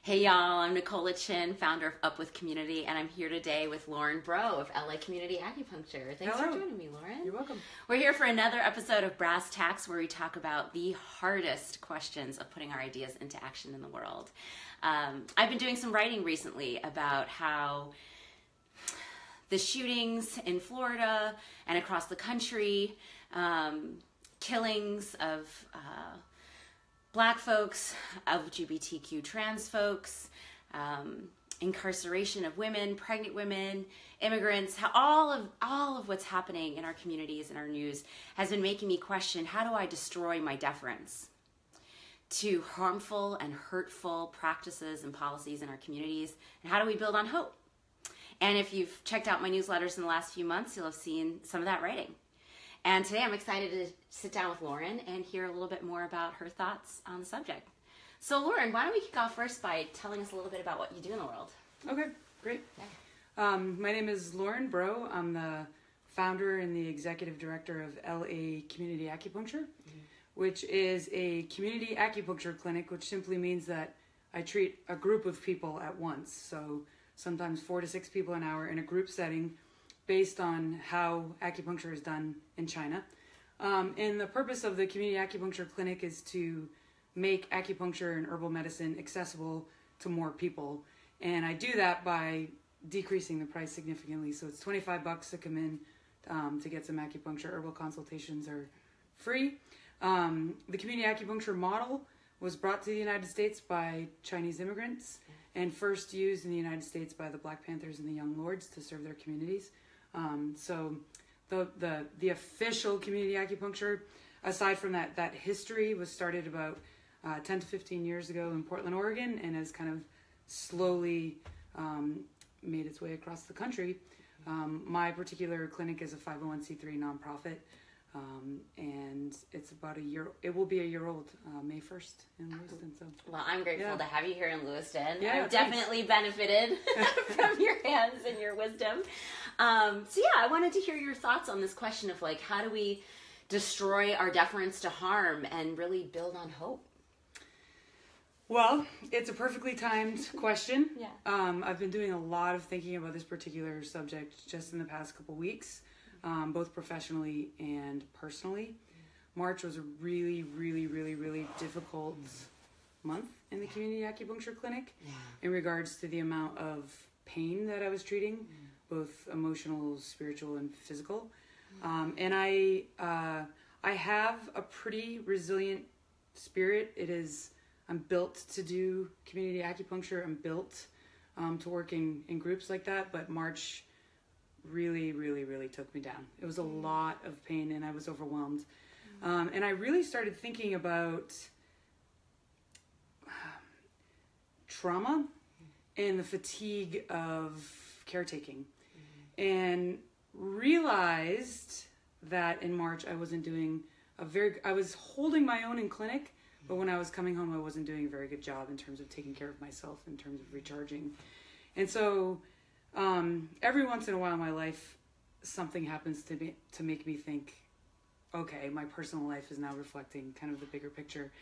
Hey y'all, I'm Nicola, founder of Up With Community, and I'm here today with Lauren Breau of LA Community Acupuncture. Thanks Hello. for joining me, Lauren. You're welcome. We're here for another episode of Tacks, where we talk about the hardest questions of putting our ideas into action in the world. I've been doing some writing recently about how the shootings in Florida and across the country, killings of Black folks, LGBTQ trans folks, incarceration of women, pregnant women, immigrants, how all of what's happening in our communities and our news has been making me question, how do I destroy my deference to harmful and hurtful practices and policies in our communities, and how do we build on hope? And if you've checked out my newsletters in the last few months, you'll have seen some of that writing. And today I'm excited to sit down with Lauren and hear a little bit more about her thoughts on the subject. So Lauren, why don't we kick off first by telling us a little bit about what you do in the world? Okay, great. Yeah. My name is Lauren Breau. I'm the founder and the executive director of LA Community Acupuncture, which is a community acupuncture clinic, which simply means that I treat a group of people at once. So sometimes 4 to 6 people an hour in a group setting, based on how acupuncture is done in China. And the purpose of the community acupuncture clinic is to make acupuncture and herbal medicine accessible to more people. And I do that by decreasing the price significantly. So it's $25 to come in to get some acupuncture. Herbal consultations are free. The community acupuncture model was brought to the United States by Chinese immigrants and first used in the United States by the Black Panthers and the Young Lords to serve their communities. So the official community acupuncture, aside from that history, was started about 10 to 15 years ago in Portland, Oregon, and has kind of slowly made its way across the country. My particular clinic is a 501c3 nonprofit, and it's about a year. It will be a year old, May 1st in Lewiston. So, well, I'm grateful to have you here in Lewiston. Yeah, I've definitely benefited from your hands and your wisdom. So yeah, I wanted to hear your thoughts on this question of like, how do we destroy our deference to harm and really build on hope? Well, it's a perfectly timed question. Yeah. I've been doing a lot of thinking about this particular subject just in the past couple weeks, both professionally and personally. March was a really, really, really, really difficult month in the community acupuncture clinic in regards to the amount of pain that I was treating, both emotional, spiritual, and physical. And I have a pretty resilient spirit. I'm built to do community acupuncture. I'm built to work in groups like that, but March really, really, really took me down. It was a lot of pain and I was overwhelmed. And I really started thinking about trauma and the fatigue of caretaking, and realized that in March I wasn't doing I was holding my own in clinic, but when I was coming home, I wasn't doing a very good job in terms of taking care of myself, in terms of recharging. And so every once in a while in my life, something happens to make me think, okay, my personal life is now reflecting kind of the bigger picture.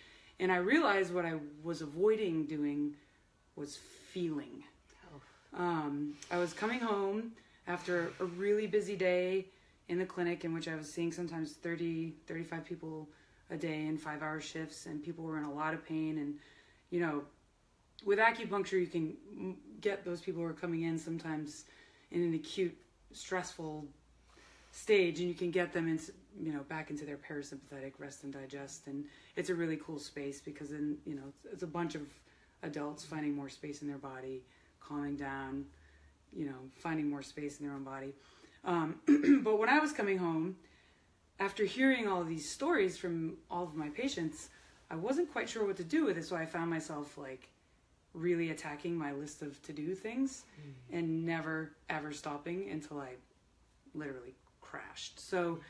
And I realized what I was avoiding doing was feeling. I was coming home after a really busy day in the clinic, in which I was seeing sometimes 30, 35 people a day in 5-hour shifts, and people were in a lot of pain. And, you know, with acupuncture, you can get those people who are coming in sometimes in an acute, stressful stage, and you can get them into, back into their parasympathetic rest and digest. And it's a really cool space because then, it's a bunch of adults finding more space in their body, calming down, finding more space in their own body. But when I was coming home, after hearing all of these stories from all of my patients, I wasn't quite sure what to do with it. So I found myself like really attacking my list of to-do things and never ever stopping until I literally crashed. So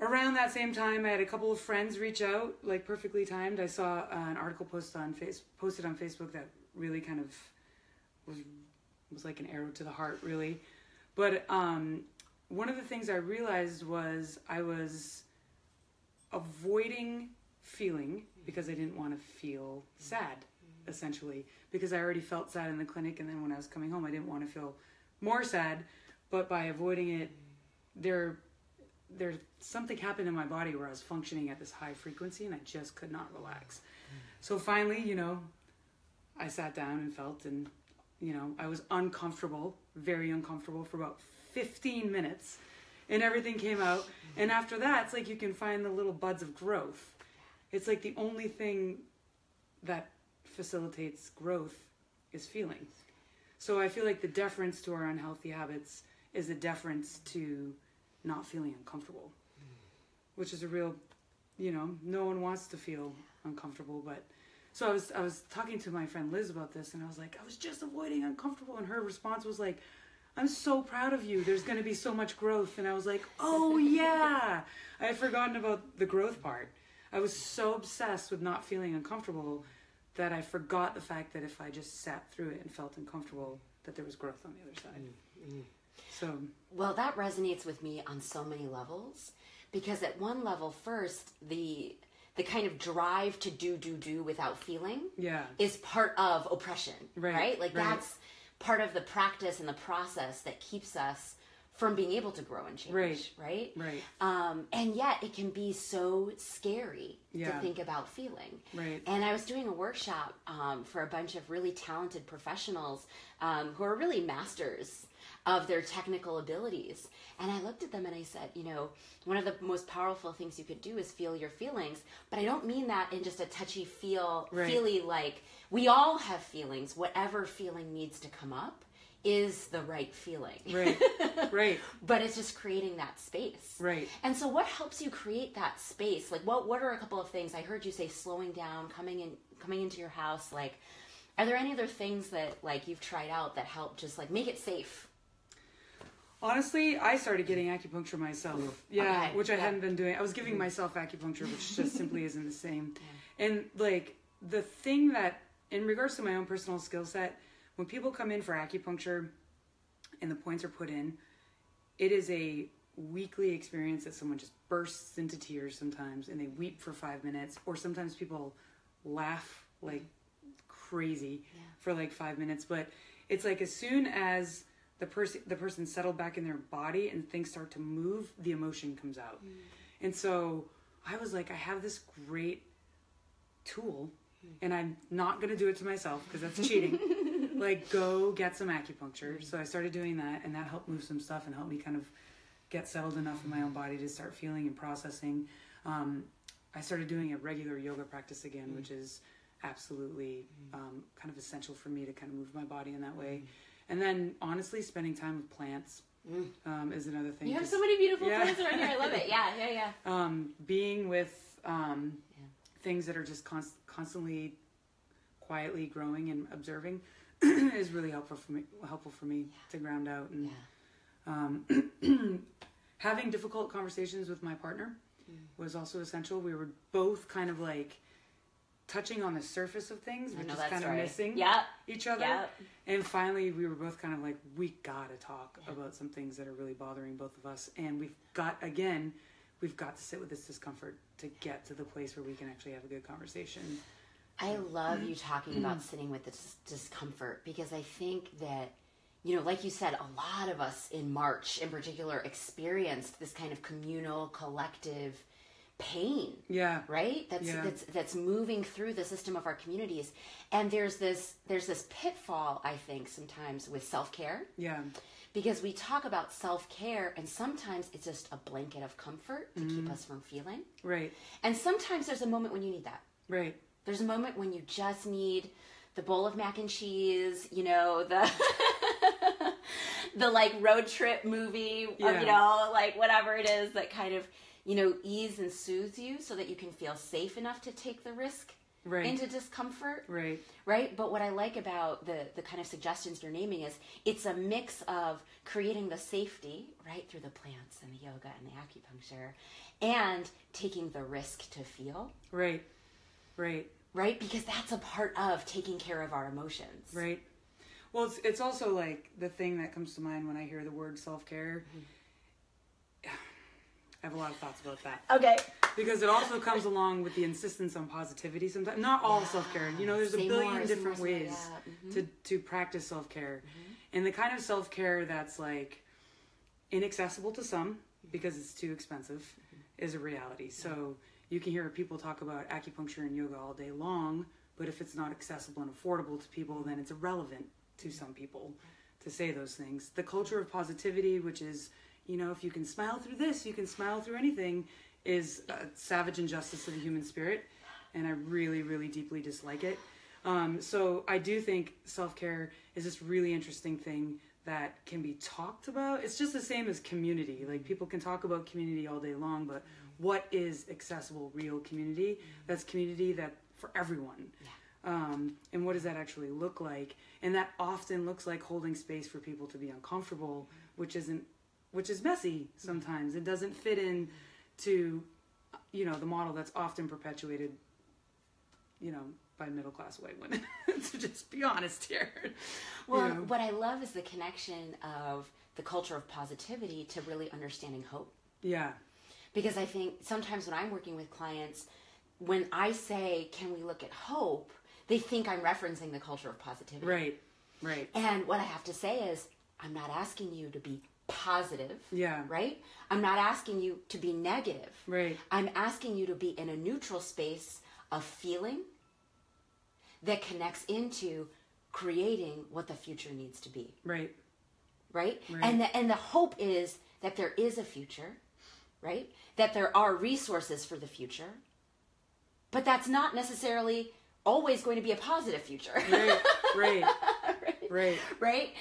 around that same time, I had a couple of friends reach out, like perfectly timed. I saw an article posted on Facebook that really kind of was like an arrow to the heart, really. But one of the things I realized was I was avoiding feeling because I didn't want to feel sad. essentially, because I already felt sad in the clinic, and then when I was coming home, I didn't want to feel more sad. But by avoiding it, there's something happened in my body where I was functioning at this high frequency, and I just could not relax. So finally, you know, I sat down and felt, and you know, I was uncomfortable, very uncomfortable for about 15 minutes, and everything came out. And after that, it's like you can find the little buds of growth. It's like the only thing that facilitates growth is feeling. So I feel like the deference to our unhealthy habits is a deference to not feeling uncomfortable, which is a real, you know, no one wants to feel uncomfortable. But so I was talking to my friend Liz about this, and I was like, I was just avoiding uncomfortable, and her response was like, I'm so proud of you. There's going to be so much growth. And I was like, oh yeah, I had forgotten about the growth part. I was so obsessed with not feeling uncomfortable that I forgot the fact that if I just sat through it and felt uncomfortable, that there was growth on the other side. So, well, that resonates with me on so many levels, because at one level, first, the kind of drive to do without feeling is part of oppression, right? Like that's part of the practice and the process that keeps us from being able to grow and change, right? And yet it can be so scary to think about feeling. And I was doing a workshop for a bunch of really talented professionals who are really masters of their technical abilities. And I looked at them and I said, you know, one of the most powerful things you could do is feel your feelings. But I don't mean that in just a touchy feely, like, we all have feelings. Whatever feeling needs to come up is the right feeling. Right. But it's just creating that space. And so what helps you create that space? Like, what are a couple of things? I heard you say slowing down, coming into your house. Like, are there any other things that, like, you've tried out that help just, like, make it safe? Honestly, I started getting acupuncture myself. Which I hadn't been doing. I was giving myself acupuncture, which just simply isn't the same. And, like, the thing that, in regards to my own personal skill set, when people come in for acupuncture and the points are put in, it is a weekly experience that someone just bursts into tears sometimes, and they weep for 5 minutes, or sometimes people laugh like crazy for like 5 minutes. But it's like as soon as the person settled back in their body and things start to move, the emotion comes out. And so I was like, I have this great tool, and I'm not going to do it to myself because that's cheating. Like, go get some acupuncture. So I started doing that, and that helped move some stuff and helped me kind of get settled enough in my own body to start feeling and processing. I started doing a regular yoga practice again, which is absolutely kind of essential for me to kind of move my body in that way. And then, honestly, spending time with plants is another thing. You have so many beautiful plants around here. I love it. Yeah. Being with things that are just constantly, quietly growing and observing is really helpful for me to ground out. And having difficult conversations with my partner was also essential. We were both kind of like touching on the surface of things, but just kind of missing each other. And finally, we were both kind of like, we gotta talk about some things that are really bothering both of us. And we've got to sit with this discomfort to get to the place where we can actually have a good conversation. I love you talking about sitting with this discomfort, because I think that, you know, like you said, a lot of us in March in particular experienced this kind of communal, collective pain. Right? That's moving through the system of our communities. And there's this pitfall, I think, sometimes with self-care. Because we talk about self-care, and sometimes it's just a blanket of comfort to keep us from feeling. And sometimes there's a moment when you need that. There's a moment when you just need the bowl of mac and cheese, you know, the like road trip movie, you know, like whatever it is that kind of, you know, ease and soothes you so that you can feel safe enough to take the risk into discomfort. But what I like about the kind of suggestions you're naming is it's a mix of creating the safety, right, through the plants and the yoga and the acupuncture, and taking the risk to feel. Right? Because that's a part of taking care of our emotions. Well, it's also like the thing that comes to mind when I hear the word self-care. I have a lot of thoughts about that. Okay. because it also comes along with the insistence on positivity sometimes. Not all self-care. You know, there's a billion different ways to practice self-care. And the kind of self-care that's like inaccessible to some because it's too expensive is a reality. So you can hear people talk about acupuncture and yoga all day long, but if it's not accessible and affordable to people, then it's irrelevant to some people to say those things. The culture of positivity, which is, you know, if you can smile through this, you can smile through anything, is a savage injustice of the human spirit. And I really, really deeply dislike it. So I do think self-care is this really interesting thing that can be talked about. It's just the same as community. Like, people can talk about community all day long, but what is accessible, real community? That's community that for everyone. And what does that actually look like? And that often looks like holding space for people to be uncomfortable, which is messy sometimes. It doesn't fit in to, you know, the model that's often perpetuated, you know, by middle-class white women, to just be honest here. Well, you know? What I love is the connection of the culture of positivity to really understanding hope. Yeah. Because I think sometimes when I'm working with clients, when I say, can we look at hope, they think I'm referencing the culture of positivity. Right, right. And what I have to say is, I'm not asking you to be positive. Yeah. Right? I'm not asking you to be negative. Right. I'm asking you to be in a neutral space of feeling that connects into creating what the future needs to be. Right. Right? Right. And the hope is that there is a future, right? That there are resources for the future. But that's not necessarily always going to be a positive future. Right. Right. Right. Right?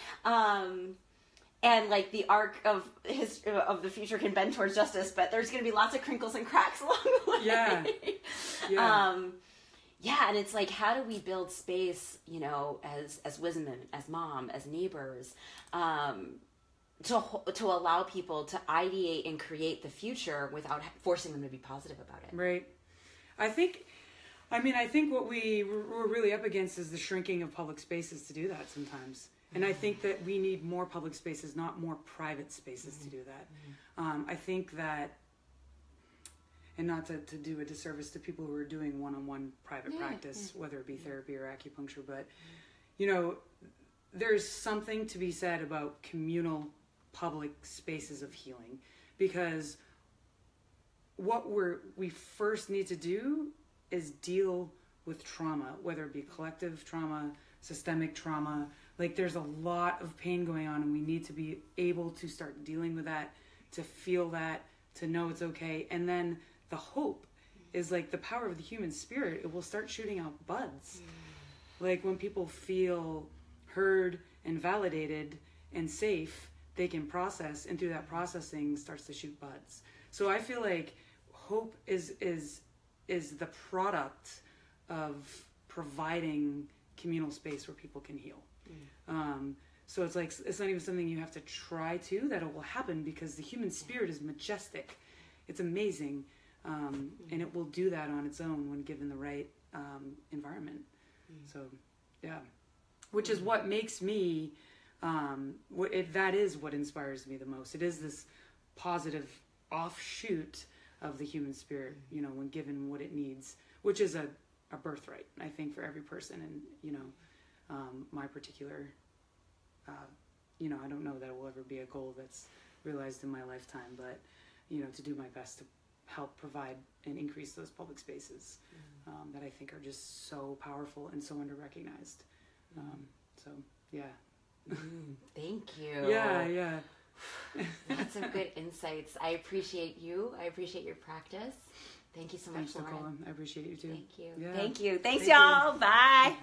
And like the arc of the future can bend towards justice, but there's going to be lots of crinkles and cracks along the way. Yeah. Yeah. Yeah, and it's like, how do we build space, you know, as women, as mom, as neighbors, to allow people to ideate and create the future without forcing them to be positive about it. Right. I think what we're really up against is the shrinking of public spaces to do that sometimes. And I think that we need more public spaces, not more private spaces to do that. I think that, and not to do a disservice to people who are doing one-on-one private practice, whether it be therapy or acupuncture, but, you know, there's something to be said about communal public spaces of healing, because what we first need to do is deal with trauma, whether it be collective trauma, systemic trauma. Like, there's a lot of pain going on, and we need to be able to start dealing with that, to feel that, to know it's okay. And then the hope is like the power of the human spirit. It will start shooting out buds. Like, when people feel heard and validated and safe, they can process, and through that processing starts to shoot buds. So I feel like hope is the product of providing communal space where people can heal. So it's like, it's not even something you have to try to, that it will happen, because the human spirit is majestic. It's amazing. And it will do that on its own when given the right environment. So, yeah. Which is what makes me, that is what inspires me the most. It is this positive offshoot of the human spirit, you know, when given what it needs, which is a birthright, I think, for every person. And, you know, my particular, you know, I don't know that it will ever be a goal that's realized in my lifetime, but, you know, to do my best to help provide and increase those public spaces that I think are just so powerful and so under-recognized. So, yeah. Thank you. Yeah. Lots of good insights. I appreciate you. I appreciate your practice. Thank you so much, Thanks, Nicola. I appreciate you too. Thank you. Yeah. Thank you. Thanks, y'all. Bye.